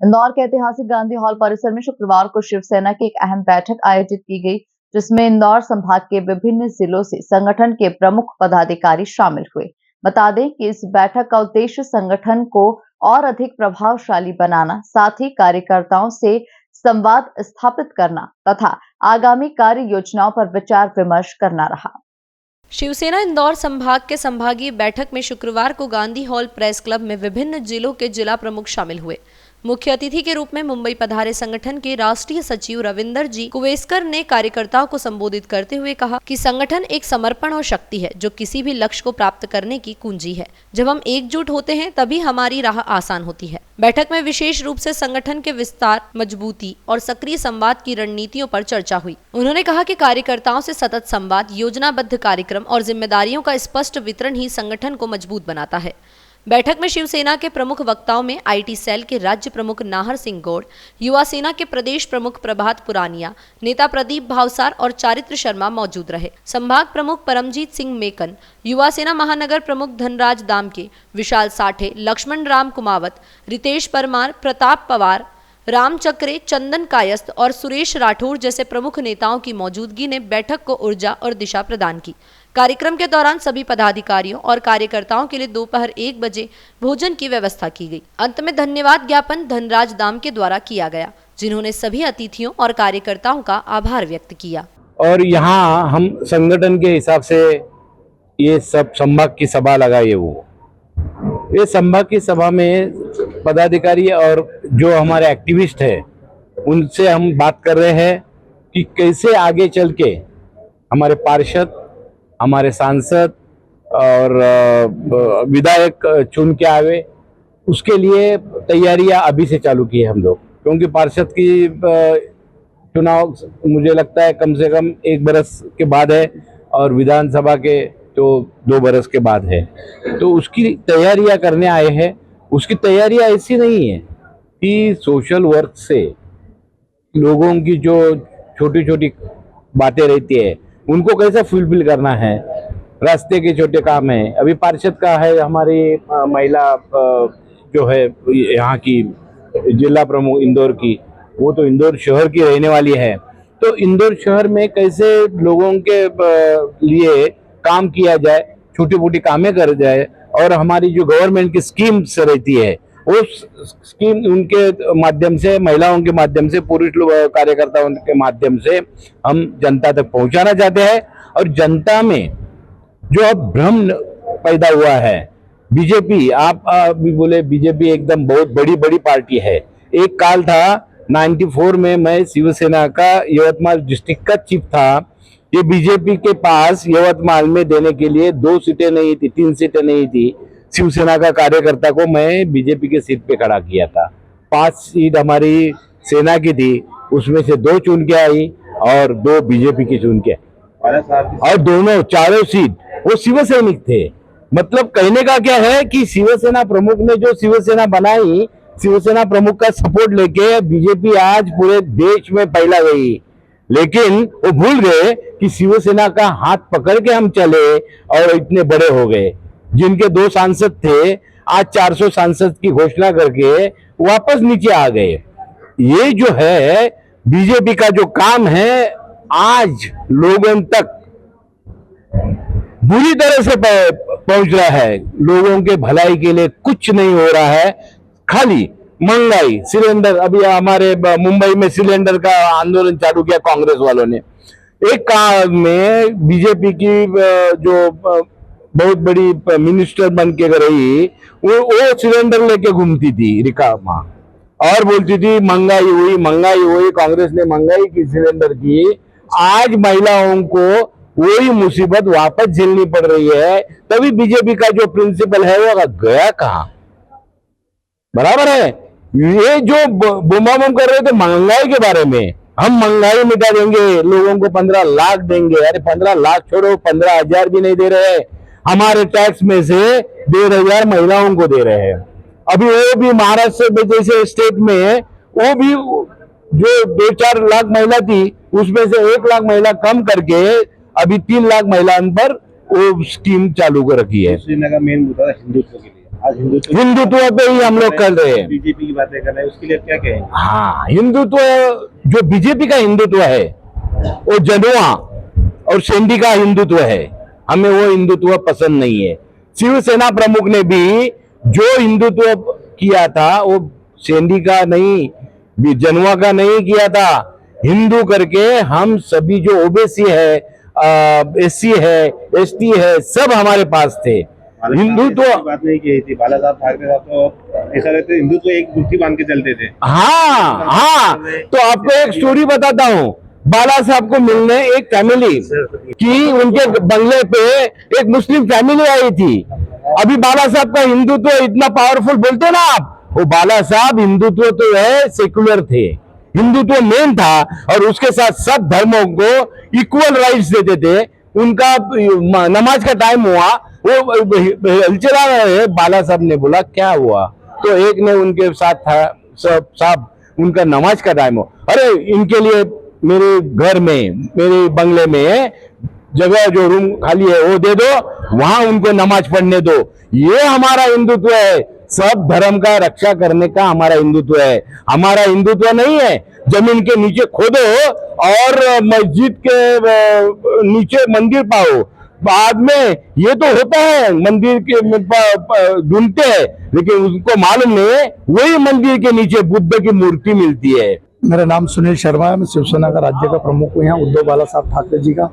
इंदौर के ऐतिहासिक गांधी हॉल परिसर में शुक्रवार को शिवसेना की एक अहम बैठक आयोजित की गई, जिसमें इंदौर संभाग के विभिन्न जिलों से संगठन के प्रमुख पदाधिकारी शामिल हुए। बता दें कि इस बैठक का उद्देश्य संगठन को और अधिक प्रभावशाली बनाना, साथ ही कार्यकर्ताओं से संवाद स्थापित करना तथा आगामी कार्य योजनाओं पर विचार विमर्श करना रहा। शिवसेना इंदौर संभाग के संभागीय बैठक में शुक्रवार को गांधी हॉल प्रेस क्लब में विभिन्न जिलों के जिला प्रमुख शामिल हुए। मुख्य अतिथि के रूप में मुंबई पधारे संगठन के राष्ट्रीय सचिव रविंदर जी कुवेस्कर ने कार्यकर्ताओं को संबोधित करते हुए कहा कि संगठन एक समर्पण और शक्ति है जो किसी भी लक्ष्य को प्राप्त करने की कुंजी है। जब हम एकजुट होते हैं तभी हमारी राह आसान होती है। बैठक में विशेष रूप से संगठन के विस्तार, मजबूती और सक्रिय संवाद की रणनीतियों पर चर्चा हुई। उन्होंने कहा कि कार्यकर्ताओं से सतत संवाद, योजनाबद्ध कार्यक्रम और जिम्मेदारियों का स्पष्ट वितरण ही संगठन को मजबूत बनाता है। बैठक में शिवसेना के प्रमुख वक्ताओं में आईटी सेल के राज्य प्रमुख नाहर सिंह गौड़, युवा सेना के प्रदेश प्रमुख प्रभात पुरानिया, नेता प्रदीप भावसार और चारित्र शर्मा मौजूद रहे। संभाग प्रमुख परमजीत सिंह मेकन, युवा सेना महानगर प्रमुख धनराज दामके, विशाल साठे, लक्ष्मण राम कुमावत, रितेश परमार, प्रताप पवार, राम चक्रे, चंदन कायस्थ और सुरेश राठौर जैसे प्रमुख नेताओं की मौजूदगी ने बैठक को ऊर्जा और दिशा प्रदान की। कार्यक्रम के दौरान सभी पदाधिकारियों और कार्यकर्ताओं के लिए दोपहर 1 बजे भोजन की व्यवस्था की गई। अंत में धन्यवाद ज्ञापन धनराज दाम के द्वारा किया गया, जिन्होंने सभी अतिथियों और कार्यकर्ताओं का आभार व्यक्त किया। और यहाँ हम संगठन के हिसाब से ये सब संभाग की सभा लगाई है। ये संभाग की सभा में पदाधिकारी और जो हमारे एक्टिविस्ट है उनसे हम बात कर रहे हैं कि कैसे आगे चल के हमारे पार्षद, हमारे सांसद और विधायक चुन के आवे, उसके लिए तैयारियां अभी से चालू की है हम लोग। क्योंकि पार्षद की चुनाव मुझे लगता है कम से कम 1 बरस के बाद है और विधानसभा के तो 2 बरस के बाद है। तो उसकी तैयारियां करने आए हैं। उसकी तैयारियां ऐसी नहीं है कि सोशल वर्क से लोगों की जो छोटी छोटी बातें रहती है उनको कैसे फुलफिल करना है, रास्ते के छोटे काम है। अभी पार्षद का है, हमारी महिला जो है यहाँ की जिला प्रमुख इंदौर की, वो तो इंदौर शहर की रहने वाली है। तो इंदौर शहर में कैसे लोगों के लिए काम किया जाए, छोटी मोटी कामें कर जाए, और हमारी जो गवर्नमेंट की स्कीम्स रहती है उस स्कीम उनके माध्यम से, महिलाओं के माध्यम से, पुरुष लोग कार्यकर्ताओं के माध्यम से हम जनता तक पहुंचाना चाहते हैं। और जनता में जो अब भ्रम पैदा हुआ है, बीजेपी, आप भी बोले बीजेपी एकदम बहुत बड़ी पार्टी है। एक काल था 94 में मैं शिवसेना का यवतमाल डिस्ट्रिक्ट का चीफ था। ये बीजेपी के पास यवतमाल में देने के लिए 2 सीटें नहीं थी, 3 सीटें नहीं थी। शिवसेना का कार्यकर्ता को मैं बीजेपी के सीट पे खड़ा किया था। 5 सीट हमारी सेना की थी, उसमें से 2 चुन के आई और 2 बीजेपी की चुन के, और दोनों चारों सीट वो शिवसैनिक थे। मतलब कहने का क्या है कि शिवसेना प्रमुख ने जो शिवसेना बनाई, शिवसेना प्रमुख का सपोर्ट लेके बीजेपी आज पूरे देश में फैला गई। लेकिन वो भूल गए कि शिवसेना का हाथ पकड़ के हम चले और इतने बड़े हो गए। जिनके 2 सांसद थे आज 400 सांसद की घोषणा करके वापस नीचे आ गए। ये जो है बीजेपी का जो काम है आज लोगों तक बुरी तरह से पहुंच रहा है। लोगों के भलाई के लिए कुछ नहीं हो रहा है, खाली महंगाई, सिलेंडर। अभी हमारे मुंबई में सिलेंडर का आंदोलन चालू किया कांग्रेस वालों ने। एक काम में बीजेपी की जो बहुत बड़ी मिनिस्टर बन के रही, वो सिलेंडर लेके घूमती थी रिकामा और बोलती थी महंगाई हुई। कांग्रेस ने महंगाई की, सिलेंडर की। आज महिलाओं को वही मुसीबत वापस झेलनी पड़ रही है। तभी बीजेपी का जो प्रिंसिपल है वो गया कहां? बराबर है। ये जो बुमाबुम कर रहे थे महंगाई के बारे में, हम महंगाई मिटा देंगे, लोगों को 15 लाख देंगे। अरे 15 लाख छोड़ो, 15,000 भी नहीं दे रहे। हमारे टैक्स में से 1,500 महिलाओं को दे रहे हैं। अभी वो भी महाराष्ट्र में जैसे स्टेट में, वो भी जो 2-4 लाख महिला थी उसमें से 1 लाख महिला कम करके अभी 3 लाख महिलाओं पर वो स्कीम चालू कर रखी है। शिवसेना का मेन मुद्दा हिंदुत्व के लिए, आज हिंदुत्व हिंदुत्व पे ही हम लोग कर रहे हैं। बीजेपी की बातें कर रहे हैं, उसके लिए क्या कहेंगे? हाँ, हिंदुत्व जो बीजेपी का हिंदुत्व है वो जनुआ और शेंडी का हिंदुत्व है, हमें वो हिंदुत्व पसंद नहीं है। शिवसेना प्रमुख ने भी जो हिंदुत्व किया था वो शेंडी का नहीं, जनुआ का नहीं किया था। हिंदू करके हम सभी जो ओबीसी है, एससी है, एसटी है, सब हमारे पास थे। हिंदुत्व की बात नहीं की थी। बाला साहब ठाकरे साहब तो ऐसा रहते, हिंदुत्व एक मुट्ठी बांध के चलते थे। हाँ हाँ, तो आपको एक स्टोरी बताता हूँ। बाला साहब को मिलने एक फैमिली की उनके बंगले पे एक मुस्लिम फैमिली आई थी। अभी बाला साहब का हिंदुत्व इतना पावरफुल बोलते ना आप, वो बाला साहब हिंदुत्व तो है सेकुलर थे, हिंदुत्व मेन था और उसके साथ सब धर्मों को इक्वल राइट्स देते थे। उनका नमाज का टाइम हुआ, वो चला है, बाला साहब ने बोला क्या हुआ, तो एक ने उनके साथ था, सब साहब उनका नमाज का टाइम हो, अरे इनके लिए मेरे घर में, मेरे बंगले में जगह जो रूम खाली है वो दे दो, वहां उनको नमाज पढ़ने दो। ये हमारा हिंदुत्व है, सब धर्म का रक्षा करने का हमारा हिंदुत्व है। हमारा हिंदुत्व नहीं है जमीन के नीचे खोदो और मस्जिद के नीचे मंदिर पाओ। बाद में ये तो होता है, मंदिर के ढूंढते हैं, लेकिन उनको मालूम नहीं है वही मंदिर के नीचे बुद्ध की मूर्ति मिलती है। मेरा नाम सुनील शर्मा है, मैं शिवसेना का राज्य का प्रमुख हूँ। यहाँ उद्धव बाला साहब ठाकरे जी का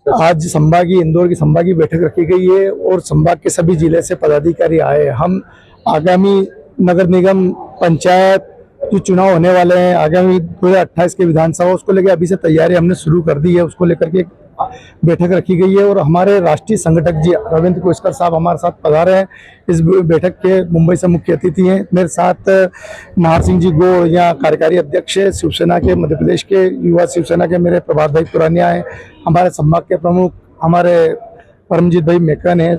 आज संभागीय इंदौर की संभागीय बैठक रखी गई है और संभाग के सभी जिले से पदाधिकारी आए। हम आगामी नगर निगम पंचायत जो चुनाव होने वाले हैं आगामी 2028 के विधानसभा, उसको लेकर अभी से तैयारी हमने शुरू कर दी है। उसको लेकर के बैठक रखी गई है और हमारे राष्ट्रीय संगठक जी रविंद्र कोस्कर साहब हमारे साथ पधारे हैं। इस बैठक के मुंबई से मुख्य अतिथि हैं। मेरे साथ नाहर सिंह जी गौड़ यहाँ कार्यकारी अध्यक्ष है शिवसेना के, मध्य प्रदेश के युवा शिवसेना के मेरे प्रभात भाई पुरानिया हैं। हमारे संभाग के प्रमुख हमारे परमजीत भाई मेकन है,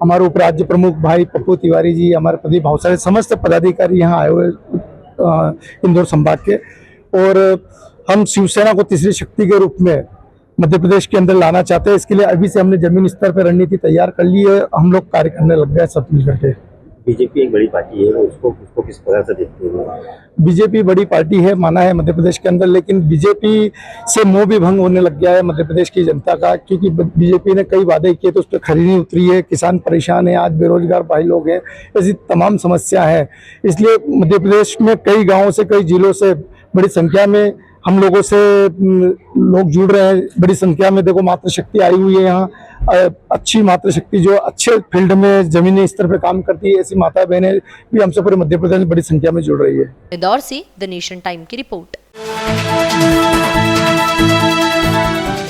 हमारे उपराज्य प्रमुख भाई पप्पू तिवारी जी, हमारे प्रदीप भावसारे, समस्त पदाधिकारी यहाँ आए हुए इंदौर संभाग के। और हम शिवसेना को तीसरी शक्ति के रूप में मध्य प्रदेश के अंदर लाना चाहते हैं। इसके लिए अभी से हमने जमीनी स्तर पर रणनीति तैयार कर ली है, हम लोग कार्य करने लग गए सब मिल करके। बीजेपी एक बड़ी पार्टी है, उसको किस प्रकार से देखते हो? बीजेपी बड़ी पार्टी है माना है मध्य प्रदेश के अंदर, लेकिन बीजेपी से मोह भी भंग होने लग गया है मध्य प्रदेश की जनता का, क्योंकि बीजेपी ने कई वादे किए तो उस पर खरी नहीं उतरी है। किसान परेशान है, आज बेरोजगार भाई लोग हैं, ऐसी तमाम समस्या है। इसलिए मध्य प्रदेश में कई गाँवों से, कई जिलों से बड़ी संख्या में हम लोगों से लोग जुड़ रहे हैं। बड़ी संख्या में देखो मातृशक्ति आई हुई है यहाँ, अच्छी मातृशक्ति जो अच्छे फील्ड में जमीनी स्तर पे काम करती है, ऐसी माता बहनें भी हमसे पूरे मध्य प्रदेश में बड़ी संख्या में जुड़ रही है। इंदौर से द नेशन टाइम की रिपोर्ट।